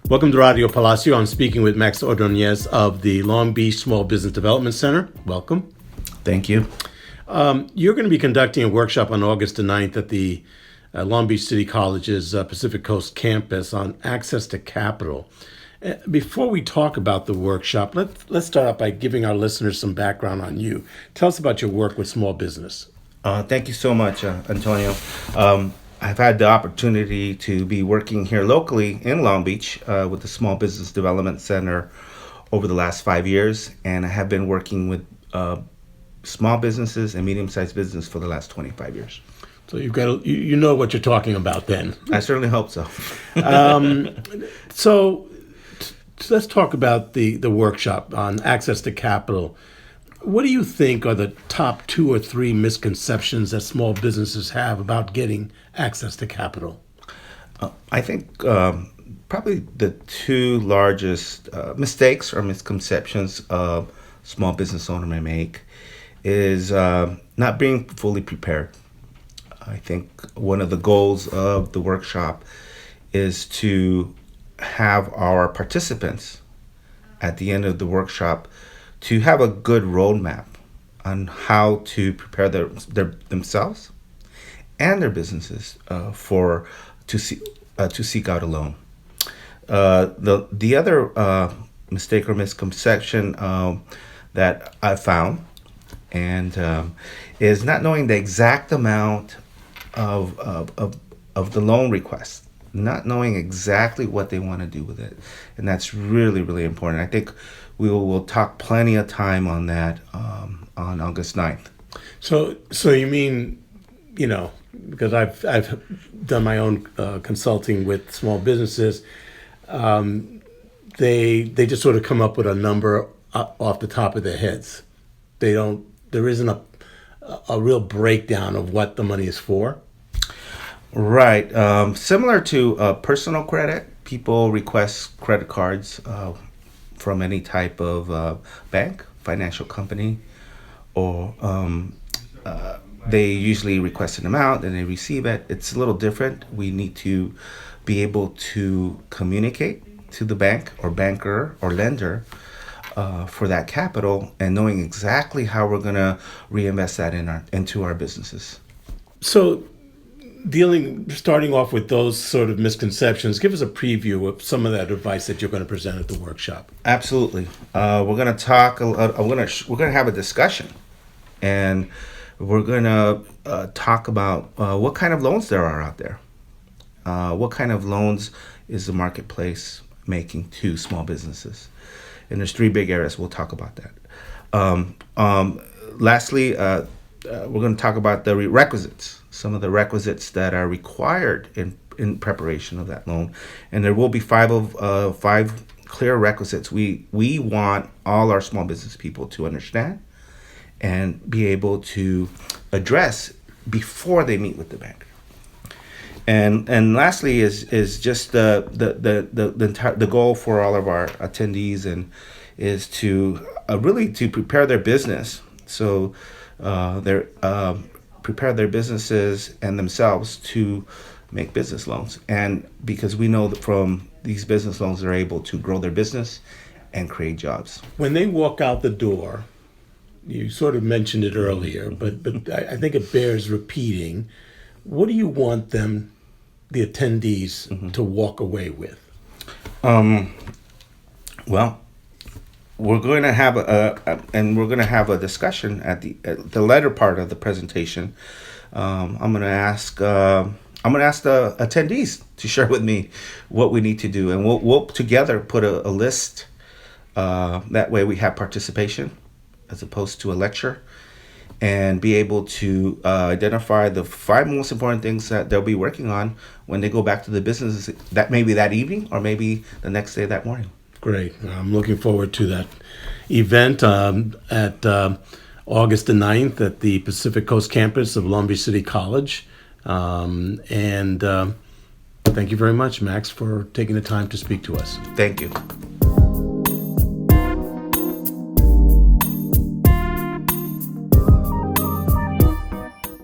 Welcome to Radio Palacio. I'm speaking with Max Ordonez of the Long Beach Small Business Development Center. Welcome. Thank you. You're going to be conducting a workshop on August the 9th at the Long Beach City College's Pacific Coast campus on access to capital. Before we talk about the workshop, let's start out by giving our listeners some background on you. Tell us about your work with small business. Thank you so much, Antonio. I've had the opportunity to be working here locally in Long Beach with the Small Business Development Center over the last 5 years, and I have been working with small businesses and medium-sized business for the last 25 years. So you know what you're talking about then. I certainly hope so. So let's talk about the workshop on access to capital. What do you think are the top 2 or 3 misconceptions that small businesses have about getting access to capital? I think probably the 2 largest mistakes or misconceptions a small business owner may make is not being fully prepared. I think one of the goals of the workshop is to have our participants at the end of the workshop to have a good roadmap on how to prepare themselves and their businesses to seek out a loan. The other mistake or misconception that I found is not knowing the exact amount of the loan request, not knowing exactly what they want to do with it. And that's really, really important. I think we'll talk plenty of time on that on August 9th. So you mean, because I've done my own consulting with small businesses, they just sort of come up with a number off the top of their heads. There isn't a real breakdown of what the money is for. Right. Similar to personal credit, people request credit cards from any type of bank, financial company, or they usually request an amount and they receive it. It's a little different. We need to be able to communicate to the bank or banker or lender for that capital and knowing exactly how we're going to reinvest that into our businesses. So starting off with those sort of misconceptions, give us a preview of some of that advice that you're going to present at the workshop. Absolutely. We're going to talk. We're going to have a discussion, and we're going to talk about what kind of loans there are out there. What kind of loans is the marketplace making to small businesses? And there's 3 big areas. We'll talk about that. Lastly, we're going to talk about the requisites. Some of the requisites that are required in preparation of that loan, and there will be 5 clear requisites we want all our small business people to understand and be able to address before they meet with the bank. And lastly is just the goal for all of our attendees and is to really to prepare their business so they're prepare their businesses and themselves to make business loans. And because we know that from these business loans, they're able to grow their business and create jobs. When they walk out the door, you sort of mentioned it earlier, but I think it bears repeating. What do you want the attendees, to walk away with? Well, we're going to have a discussion at the latter part of the presentation. I'm going to ask the attendees to share with me what we need to do, and we'll together put a list. That way, we have participation as opposed to a lecture, and be able to identify the 5 most important things that they'll be working on when they go back to the business. That maybe that evening or maybe the next day that morning. Great. I'm looking forward to that event at August the 9th at the Pacific Coast campus of Long Beach City College. And thank you very much, Max, for taking the time to speak to us. Thank you.